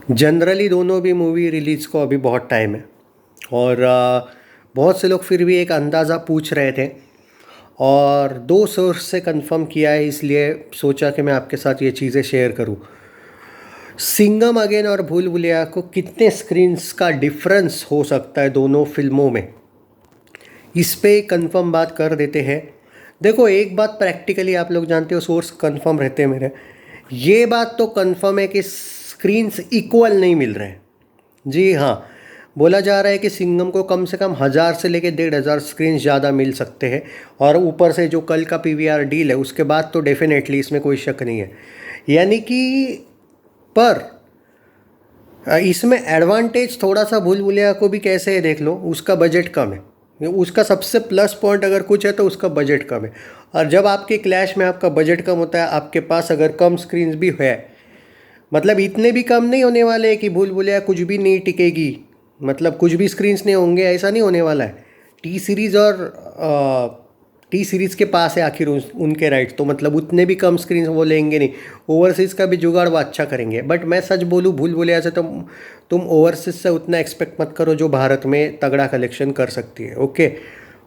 Generally दोनों भी movie release को अभी बहुत टाइम है। और बहुत से लोग फिर भी एक अंदाज़ा पूछ रहे थे और दो सोर्स से कंफर्म किया है, इसलिए सोचा कि मैं आपके साथ ये चीज़ें शेयर करूं। सिंघम अगेन और भूल भुलैया को कितने स्क्रीन्स का डिफरेंस हो सकता है दोनों फिल्मों में, इस पे कंफर्म बात कर देते हैं। देखो, एक बात प्रैक्टिकली आप लोग जानते हो, सोर्स कंफर्म रहते हैं मेरे। ये बात तो कंफर्म है कि स्क्रीन्स इक्वल नहीं मिल रहे हैं। जी हाँ, बोला जा रहा है कि सिंघम को कम से कम 1000 से लेकर 1500 स्क्रीन ज़्यादा मिल सकते हैं। और ऊपर से जो कल का पीवीआर डील है उसके बाद तो डेफिनेटली इसमें कोई शक नहीं है। यानी कि पर इसमें एडवांटेज थोड़ा सा भूल भुलैया को भी कैसे है देख लो, उसका बजट कम है। उसका सबसे प्लस पॉइंट अगर कुछ है तो उसका बजट कम है। और जब आपके क्लैश में आपका बजट कम होता है, आपके पास अगर कम स्क्रीन्स भी है, मतलब इतने भी कम नहीं होने वाले हैं कि भूल भुलैया कुछ भी नहीं टिकेगी, मतलब कुछ भी स्क्रीन्स नहीं होंगे, ऐसा नहीं होने वाला है। टी सीरीज़ और टी सीरीज़ के पास है आखिर उनके राइट्स, तो मतलब उतने भी कम स्क्रीन वो लेंगे नहीं। ओवरसीज़ का भी जुगाड़ वो अच्छा करेंगे। बट मैं सच बोलूँ, भूल भुलैया से तुम ओवरसीज़ से उतना एक्सपेक्ट मत करो जो भारत में तगड़ा कलेक्शन कर सकती है। ओके,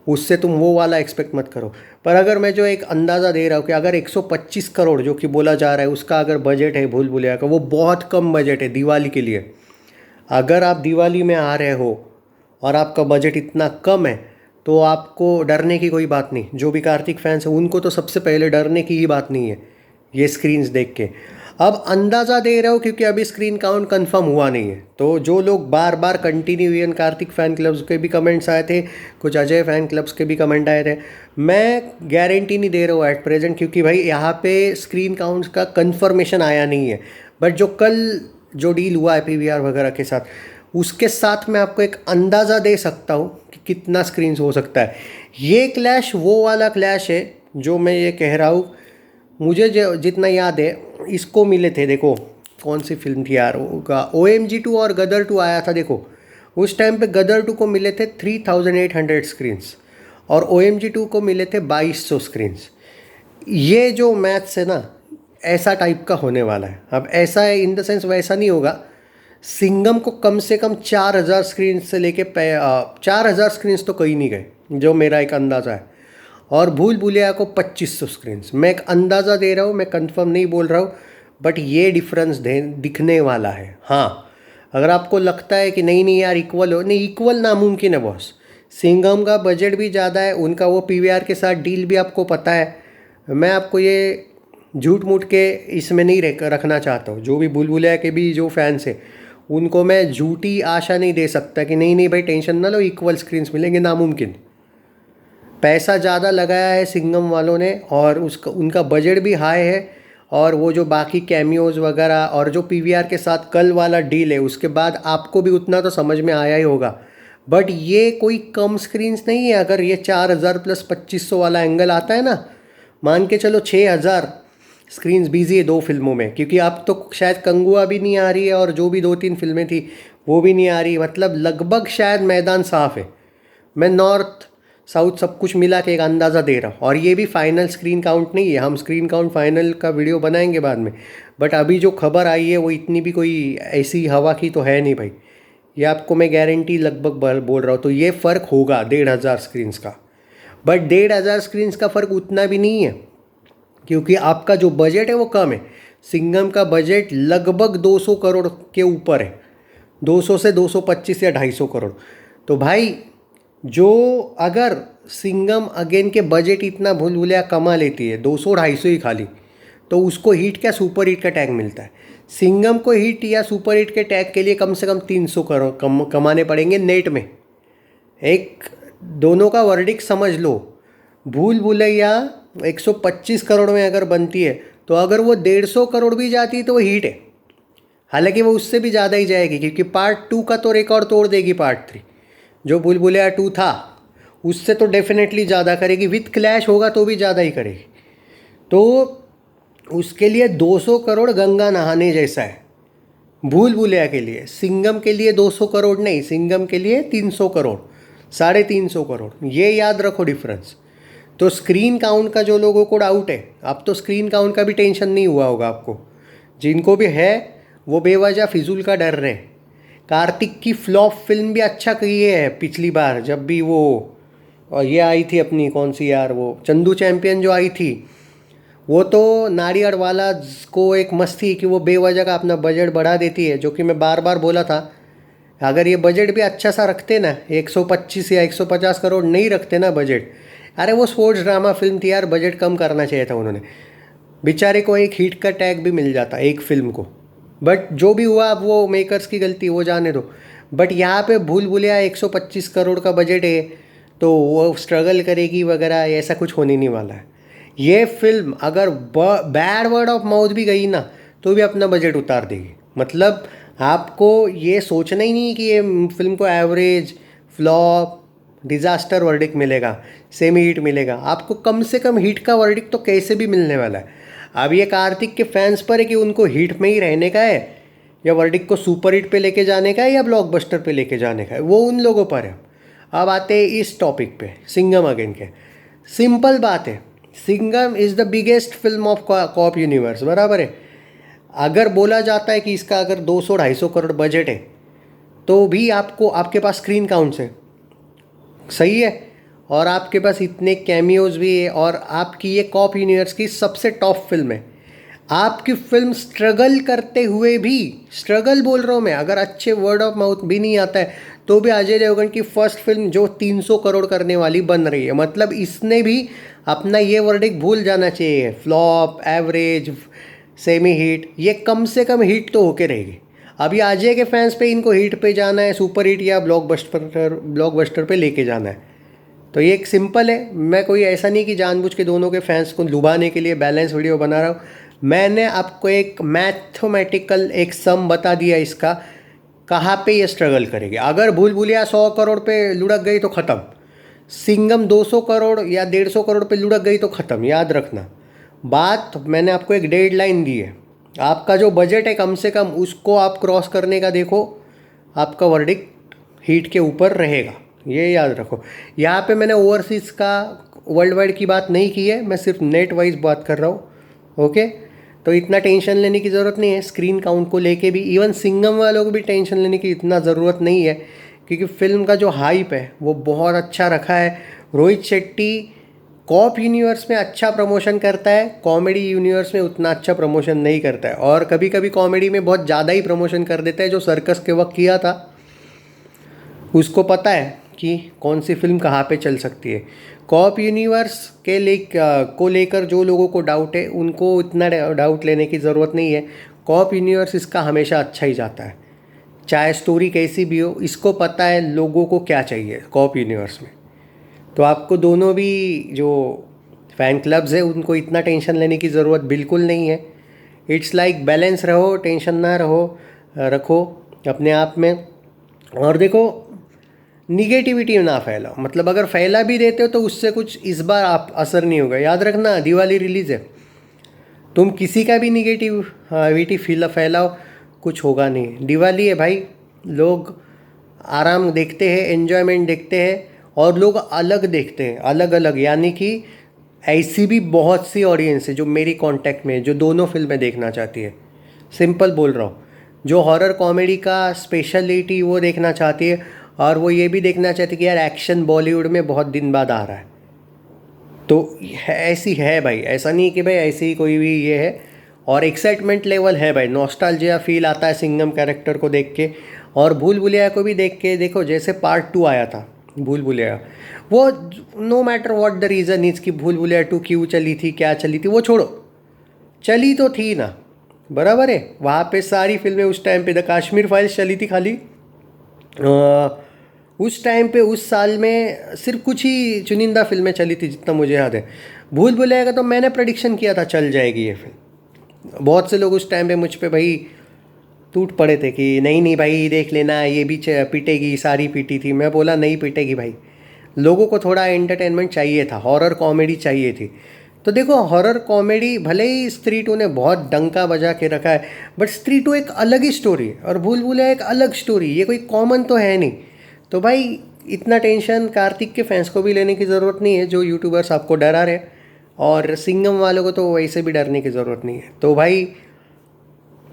उससे तुम वो वाला एक्सपेक्ट मत करो। पर अगर मैं जो एक अंदाज़ा दे रहा हूँ कि अगर 125 करोड़ जो कि बोला जा रहा है उसका अगर बजट है भूल भुलैया का, वो बहुत कम बजट है दिवाली के लिए। अगर आप दिवाली में आ रहे हो और आपका बजट इतना कम है तो आपको डरने की कोई बात नहीं। जो भी कार्तिक फैंस हैं उनको तो सबसे पहले डरने की ही बात नहीं है ये स्क्रीन्स देख के। अब अंदाज़ा दे रहा हूँ क्योंकि अभी स्क्रीन काउंट कंफर्म हुआ नहीं है। तो जो लोग बार बार continue, even Karthik fan clubs के भी कमेंट्स आए थे, कुछ अजय फ़ैन क्लब्स के भी कमेंट आए थे। मैं गारंटी नहीं दे रहा हूँ एट प्रेजेंट, क्योंकि भाई यहाँ पे स्क्रीन काउंट्स का कंफर्मेशन आया नहीं है। बट जो कल जो डील हुआ है पीवीआर वगैरह के साथ, उसके साथ मैं आपको एक अंदाज़ा दे सकता हूँ कि कितना स्क्रीन्स हो सकता है। ये क्लैश वो वाला क्लैश है जो मैं ये कह रहा हूँ। मुझे जो जितना याद है, इसको मिले थे, देखो कौन सी फिल्म थी यार, होगा OMG 2 और गदर 2 आया था। देखो उस टाइम पे गदर 2 को मिले थे 3800 स्क्रीन्स और OMG 2 को मिले थे 2200 स्क्रीन्स। ये जो मैथ्स है ना, ऐसा टाइप का होने वाला है। अब ऐसा है इन द सेंस, वैसा नहीं होगा। सिंघम को कम से कम 4000 स्क्रीन से लेके 4000 स्क्रीन्स तो कहीं नहीं गए, जो मेरा एक अंदाज़ा है। और भूल भुलैया को 2500 स्क्रीन्स। मैं एक अंदाज़ा दे रहा हूँ, मैं कंफर्म नहीं बोल रहा हूँ, बट ये डिफरेंस दिखने वाला है। हाँ, अगर आपको लगता है कि नहीं नहीं यार इक्वल हो, नहीं, इक्वल नामुमकिन है बॉस। सिंघम का बजट भी ज़्यादा है, उनका वो पीवीआर के साथ डील भी आपको पता है। मैं आपको ये झूठ मूठ के इसमें नहीं रखना चाहता हूँ। जो भी भूल भुलैया के भी जो फैंस हैं उनको मैं झूठी आशा नहीं दे सकता कि नहीं नहीं भाई टेंशन ना लो, इक्वल स्क्रीन्स मिलेंगे, नामुमकिन। पैसा ज़्यादा लगाया है सिंघम वालों ने और उसका उनका बजट भी हाई है। और वो जो बाकी कैमियोज़ वगैरह और जो पीवीआर के साथ कल वाला डील है, उसके बाद आपको भी उतना तो समझ में आया ही होगा। बट ये कोई कम स्क्रीन्स नहीं है। अगर ये 4000 प्लस 2500 वाला एंगल आता है ना, मान के चलो 6000 स्क्रीन्स बिजी है दो फिल्मों में, क्योंकि अब तो शायद कंगुआ भी नहीं आ रही है और जो भी 2-3 फिल्में थी वो भी नहीं आ रही। मतलब लगभग शायद मैदान साफ है। मैं नॉर्थ साउथ सब कुछ मिला के एक अंदाज़ा दे रहा हूँ। और ये भी फाइनल स्क्रीन काउंट नहीं है, हम स्क्रीन काउंट फाइनल का वीडियो बनाएंगे बाद में। बट अभी जो खबर आई है वो इतनी भी कोई ऐसी हवा की तो है नहीं भाई। ये आपको मैं गारंटी लगभग बोल रहा हूँ। तो ये फ़र्क होगा 1500 स्क्रीन्स का। बट 1500 स्क्रीन्स का फ़र्क उतना भी नहीं है, क्योंकि आपका जो बजट है वो कम है। सिंघम का बजट लगभग 200 करोड़ के ऊपर है, 200 से 225 या 250 करोड़। तो भाई, जो अगर सिंघम अगेन के बजट इतना भूल भुलैया कमा लेती है 200-250 ही खाली, तो उसको हिट क्या सुपर हिट का टैग मिलता है। सिंघम को हिट या सुपर हिट के टैग के लिए कम से कम 300 करोड़ कमाने पड़ेंगे नेट में। एक दोनों का वर्डिक्ट समझ लो। भूल भुलैया 125 करोड़ में अगर बनती है, तो अगर वो 150 करोड़ भी जाती है तो वो हिट है। हालांकि वो उससे भी ज़्यादा ही जाएगी, क्योंकि पार्ट 2 का तो रिकॉर्ड तोड़ देगी। पार्ट 3 जो भूल भुलैया 2 था उससे तो डेफिनेटली ज़्यादा करेगी, विथ क्लैश होगा तो भी ज़्यादा ही करेगी। तो उसके लिए 200 करोड़ गंगा नहाने जैसा है भूल भुलैया के लिए। सिंघम के लिए 200 करोड़ नहीं, सिंघम के लिए 300 करोड़, 350 करोड़। ये याद रखो डिफरेंस। तो स्क्रीन काउंट का जो लोगों को डाउट है, अब तो स्क्रीन काउंट का भी टेंशन नहीं हुआ होगा आपको। जिनको भी है वो बेवजह फिजूल का डर रहे। कार्तिक की फ्लॉप फिल्म भी अच्छा की है पिछली बार, जब भी वो और ये आई थी अपनी कौन सी यार, वो चंदू चैंपियन जो आई थी, वो तो नारियल वाला को एक मस्ती कि वो बेवजह का अपना बजट बढ़ा देती है, जो कि मैं बार बार बोला था। अगर ये बजट भी अच्छा सा रखते ना, 125 या 150 करोड़ नहीं रखते ना बजट, अरे वो स्पोर्ट्स ड्रामा फिल्म थी यार, बजट कम करना चाहिए था उन्होंने। बेचारे को एक हिट का टैग भी मिल जाता एक फिल्म को। बट जो भी हुआ, अब वो मेकर्स की गलती, वो जाने दो। बट यहाँ पे भूल भुलैया 125 करोड़ का बजट है, तो वो स्ट्रगल करेगी वगैरह, ऐसा कुछ होने नहीं वाला है। ये फिल्म अगर बैड वर्ड ऑफ माउथ भी गई ना, तो भी अपना बजट उतार देगी। मतलब आपको ये सोचना ही नहीं कि ये फिल्म को एवरेज, फ्लॉप, डिज़ास्टर वर्डिक्ट मिलेगा, सेमी हिट मिलेगा। आपको कम से कम हिट का वर्डिक्ट तो कैसे भी मिलने वाला है। अब ये कार्तिक के फैंस पर है कि उनको हिट में ही रहने का है, या वर्डिक्ट को सुपर हिट पे लेके जाने का है, या ब्लॉकबस्टर पे लेके जाने का है, वो उन लोगों पर है। अब आते हैं इस टॉपिक पे, सिंघम अगेन के। सिंपल बात है, Singham is the biggest film of cop universe, बराबर है। अगर बोला जाता है कि इसका अगर 200-250 करोड़ बजट है, तो भी आपको आपके पास स्क्रीन काउंट्स है, सही है, और आपके पास इतने कैमियोज भी है, और आपकी ये कॉप यूनिवर्स की सबसे टॉप फिल्म है। आपकी फिल्म स्ट्रगल करते हुए भी, स्ट्रगल बोल रहा हूँ मैं, अगर अच्छे वर्ड ऑफ माउथ भी नहीं आता है, तो भी अजय देवगन की फर्स्ट फिल्म जो 300 करोड़ करने वाली बन रही है। मतलब इसने भी अपना ये वर्डिक भूल जाना चाहिए, फ्लॉप, एवरेज, सेमी हिट, ये कम से कम हिट तो होके रहेगी। अभी अजय के फैंस पे इनको हिट पे जाना है, सुपर हिट या ब्लॉकबस्टर पे लेके जाना है। तो ये एक सिंपल है। मैं कोई ऐसा नहीं कि जानबूझ के दोनों के फैंस को लुभाने के लिए बैलेंस वीडियो बना रहा हूँ। मैंने आपको एक मैथमेटिकल एक सम बता दिया इसका, कहाँ पे ये स्ट्रगल करेगी। अगर भूल भुलैया 100 करोड़ पे लुढ़क गई तो ख़त्म, सिंघम 200 करोड़ या 150 करोड़ पे लुढ़क गई तो ख़त्म। याद रखना बात, मैंने आपको एक डेडलाइन दी है। आपका जो बजट है कम से कम उसको आप क्रॉस करने का देखो, आपका वर्डिक्ट हीट के ऊपर रहेगा, ये याद रखो। यहाँ पे मैंने ओवरसीज़ का, वर्ल्ड वाइड की बात नहीं की है, मैं सिर्फ नेट वाइज बात कर रहा हूँ। ओके, तो इतना टेंशन लेने की ज़रूरत नहीं है स्क्रीन काउंट को लेके भी। इवन सिंघम वालों को भी टेंशन लेने की इतना ज़रूरत नहीं है, क्योंकि फिल्म का जो हाइप है वो बहुत अच्छा रखा है। रोहित शेट्टी कॉप यूनिवर्स में अच्छा प्रमोशन करता है, कॉमेडी यूनिवर्स में उतना अच्छा प्रमोशन नहीं करता है, और कभी कभी कॉमेडी में बहुत ज़्यादा ही प्रमोशन कर देता है, जो सर्कस के वक्त किया था। उसको पता है कि कौन सी फिल्म कहाँ पे चल सकती है। कॉप यूनिवर्स को लेकर जो लोगों को डाउट है, उनको इतना डाउट लेने की ज़रूरत नहीं है। कॉप यूनिवर्स इसका हमेशा अच्छा ही जाता है, चाहे स्टोरी कैसी भी हो। इसको पता है लोगों को क्या चाहिए कॉप यूनिवर्स में। तो आपको दोनों भी जो फ़ैन क्लब्स है उनको इतना टेंशन लेने की ज़रूरत बिल्कुल नहीं है। इट्स लाइक बैलेंस रहो, टेंशन ना रखो अपने आप में। और देखो, निगेटिविटी ना फैलाओ। मतलब अगर फैला भी देते हो तो उससे कुछ इस बार आप असर नहीं होगा। याद रखना, दिवाली रिलीज़ है, तुम किसी का भी निगेटिविटी फैलाओ, कुछ होगा नहीं। दिवाली है भाई, लोग आराम देखते हैं, एन्जॉयमेंट देखते हैं, और लोग अलग देखते हैं, अलग अलग। यानी कि ऐसी भी बहुत सी ऑडियंस है जो मेरी कांटेक्ट में है, जो दोनों फिल्में देखना चाहती है। सिंपल बोल रहा हूँ, जो हॉरर कॉमेडी का स्पेशलिटी वो देखना चाहती है, और वो ये भी देखना चाहती है कि यार एक्शन बॉलीवुड में बहुत दिन बाद आ रहा है। तो ऐसी है भाई, ऐसा नहीं कि भाई ऐसी ही कोई भी ये है। और एक्साइटमेंट लेवल है भाई, नॉस्टैल्जिया फील आता है सिंघम कैरेक्टर को देख के, और भूल भुलैया को भी देख के। देखो जैसे पार्ट 2 आया था भूल भुलैया, वो no matter what the reason is कि भूल भुलैया 2 क्यों चली थी, क्या चली थी, वो छोड़ो, चली तो थी ना, बराबर है। वहाँ पे सारी फिल्में उस टाइम पे, द कश्मीर फाइल्स चली थी खाली उस टाइम पे, उस साल में सिर्फ कुछ ही चुनिंदा फिल्में चली थी जितना मुझे याद है। भूल भुलैया का तो मैंने प्रेडिक्शन किया था चल जाएगी ये फिल्म। बहुत से लोग उस टाइम पे मुझ पे भाई टूट पड़े थे कि नहीं नहीं भाई देख लेना, ये भी पिटेगी, सारी पीटी थी। मैं बोला नहीं पिटेगी भाई, लोगों को थोड़ा एंटरटेनमेंट चाहिए था, हॉरर कॉमेडी चाहिए थी। तो देखो, हॉरर कॉमेडी भले ही स्त्री 2 ने बहुत डंका बजा के रखा है, बट स्त्री 2 एक अलग ही स्टोरी है, और भूल भुलैया एक अलग स्टोरी, ये कोई कॉमन तो है नहीं। तो भाई इतना टेंशन कार्तिक के फैंस को भी लेने की ज़रूरत नहीं है, जो यूट्यूबर्स आपको डरा रहे, और सिंघम वालों को तो वैसे भी डरने की ज़रूरत नहीं है। तो भाई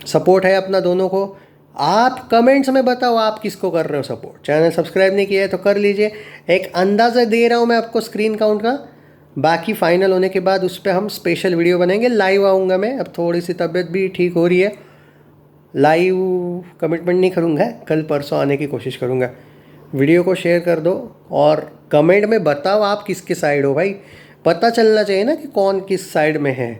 सपोर्ट है अपना दोनों को। आप कमेंट्स में बताओ आप किसको कर रहे हो सपोर्ट। चैनल सब्सक्राइब नहीं किया है तो कर लीजिए। एक अंदाज़ा दे रहा हूँ मैं आपको स्क्रीन काउंट का, बाकी फाइनल होने के बाद उस पर हम स्पेशल वीडियो बनाएंगे। लाइव आऊँगा मैं, अब थोड़ी सी तबीयत भी ठीक हो रही है। लाइव कमिटमेंट नहीं करूँगा, कल परसों आने की कोशिश करूँगा। वीडियो को शेयर कर दो और कमेंट में बताओ आप किसके साइड हो भाई। पता चलना चाहिए ना कि कौन किस साइड में है।